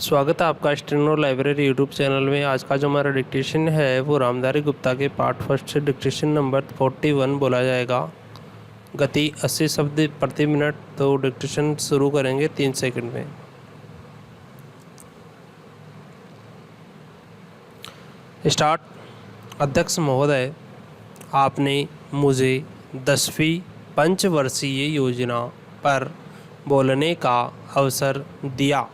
स्वागत है आपका स्टेनो लाइब्रेरी यूट्यूब चैनल में। आज का जो हमारा डिक्टेशन है वो रामधारी गुप्ता के पार्ट फर्स्ट से डिक्टेशन नंबर 41 बोला जाएगा। गति 80 शब्द प्रति मिनट। तो डिक्टेशन शुरू करेंगे 3 सेकंड में। स्टार्ट। अध्यक्ष महोदय, आपने मुझे 10वीं पंचवर्षीय योजना पर बोलने का अवसर दिया,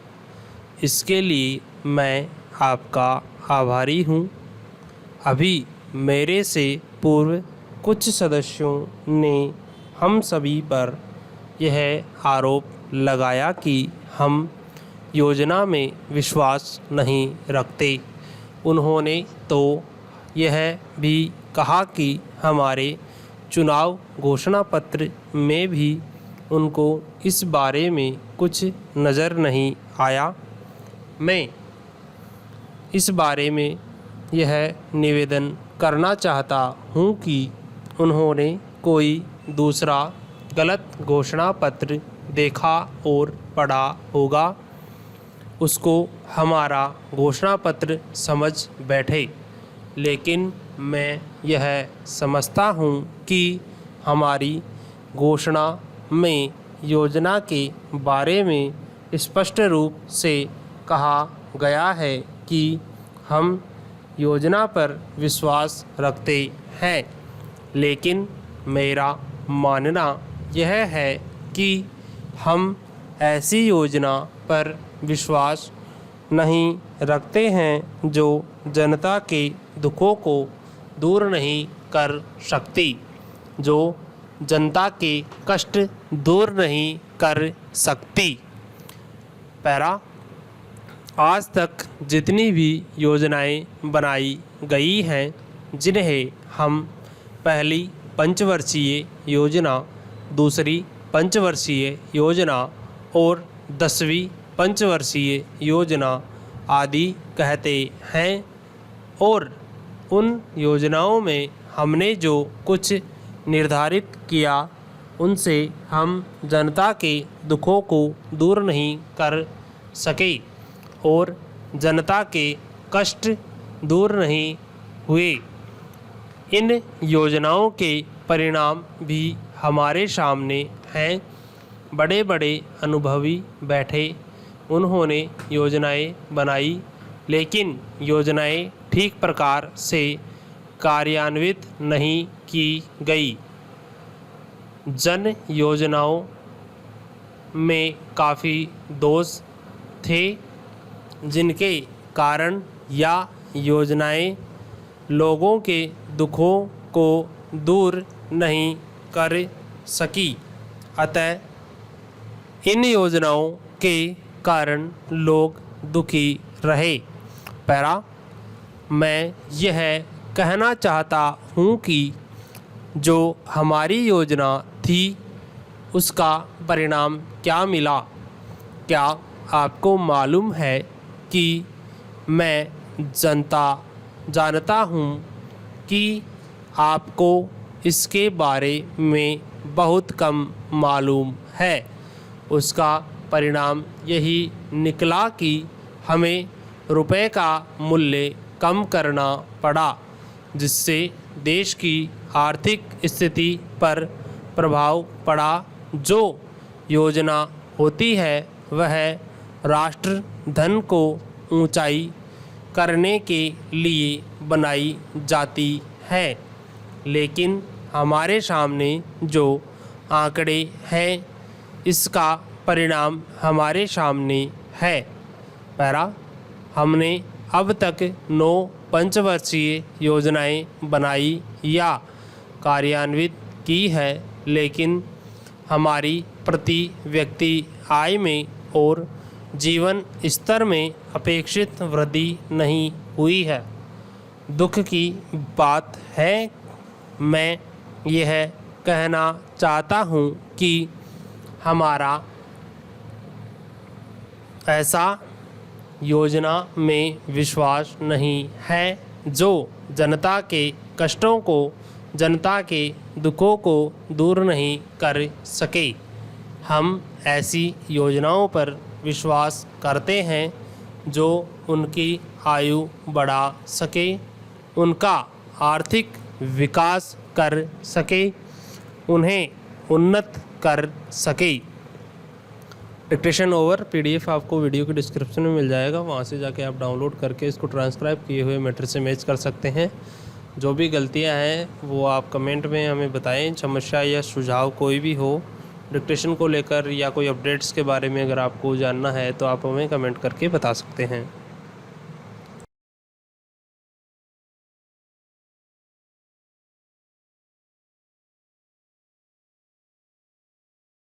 इसके लिए मैं आपका आभारी हूँ। अभी मेरे से पूर्व कुछ सदस्यों ने हम सभी पर यह आरोप लगाया कि हम योजना में विश्वास नहीं रखते। उन्होंने तो यह भी कहा कि हमारे चुनाव घोषणा पत्र में भी उनको इस बारे में कुछ नज़र नहीं आया। मैं इस बारे में यह निवेदन करना चाहता हूँ कि उन्होंने कोई दूसरा गलत घोषणा पत्र देखा और पढ़ा होगा, उसको हमारा घोषणा पत्र समझ बैठे। लेकिन मैं यह समझता हूँ कि हमारी घोषणा में योजना के बारे में स्पष्ट रूप से कहा गया है कि हम योजना पर विश्वास रखते हैं। लेकिन मेरा मानना यह है कि हम ऐसी योजना पर विश्वास नहीं रखते हैं जो जनता के दुखों को दूर नहीं कर सकती, जो जनता के कष्ट दूर नहीं कर सकती। पैरा। आज तक जितनी भी योजनाएं बनाई गई हैं, जिन्हें हम पहली पंचवर्षीय योजना, दूसरी पंचवर्षीय योजना और 10वीं पंचवर्षीय योजना आदि कहते हैं, और उन योजनाओं में हमने जो कुछ निर्धारित किया उनसे हम जनता के दुखों को दूर नहीं कर सके और जनता के कष्ट दूर नहीं हुए। इन योजनाओं के परिणाम भी हमारे सामने हैं। बड़े बड़े अनुभवी बैठे, उन्होंने योजनाएं बनाई, लेकिन योजनाएं ठीक प्रकार से कार्यान्वित नहीं की गई। जन योजनाओं में काफ़ी दोष थे, जिनके कारण या योजनाएं लोगों के दुखों को दूर नहीं कर सकी। अतः इन योजनाओं के कारण लोग दुखी रहे। पैरा। मैं यह कहना चाहता हूँ कि जो हमारी योजना थी उसका परिणाम क्या मिला। क्या आपको मालूम है कि मैं जानता हूँ कि आपको इसके बारे में बहुत कम मालूम है। उसका परिणाम यही निकला कि हमें रुपए का मूल्य कम करना पड़ा, जिससे देश की आर्थिक स्थिति पर प्रभाव पड़ा। जो योजना होती है वह राष्ट्र धन को ऊंचाई करने के लिए बनाई जाती है, लेकिन हमारे सामने जो आंकड़े हैं इसका परिणाम हमारे सामने है। पैरा। हमने अब तक 9 पंचवर्षीय योजनाएं बनाई या कार्यान्वित की है, लेकिन हमारी प्रति व्यक्ति आय में और जीवन स्तर में अपेक्षित वृद्धि नहीं हुई है। दुख की बात है। मैं यह कहना चाहता हूँ कि हमारा ऐसा योजना में विश्वास नहीं है जो जनता के कष्टों को, जनता के दुखों को दूर नहीं कर सके। हम ऐसी योजनाओं पर विश्वास करते हैं जो उनकी आयु बढ़ा सके, उनका आर्थिक विकास कर सके, उन्हें उन्नत कर सके। डिक्टेशन ओवर पीडीएफ आपको वीडियो के डिस्क्रिप्शन में मिल जाएगा, वहाँ से जाके आप डाउनलोड करके इसको ट्रांसक्राइब किए हुए मैटर से मैच कर सकते हैं। जो भी गलतियां हैं वो आप कमेंट में हमें बताएं। समस्या या सुझाव कोई भी हो डिक्टेशन को लेकर या कोई अपडेट्स के बारे में अगर आपको जानना है तो आप हमें कमेंट करके बता सकते हैं।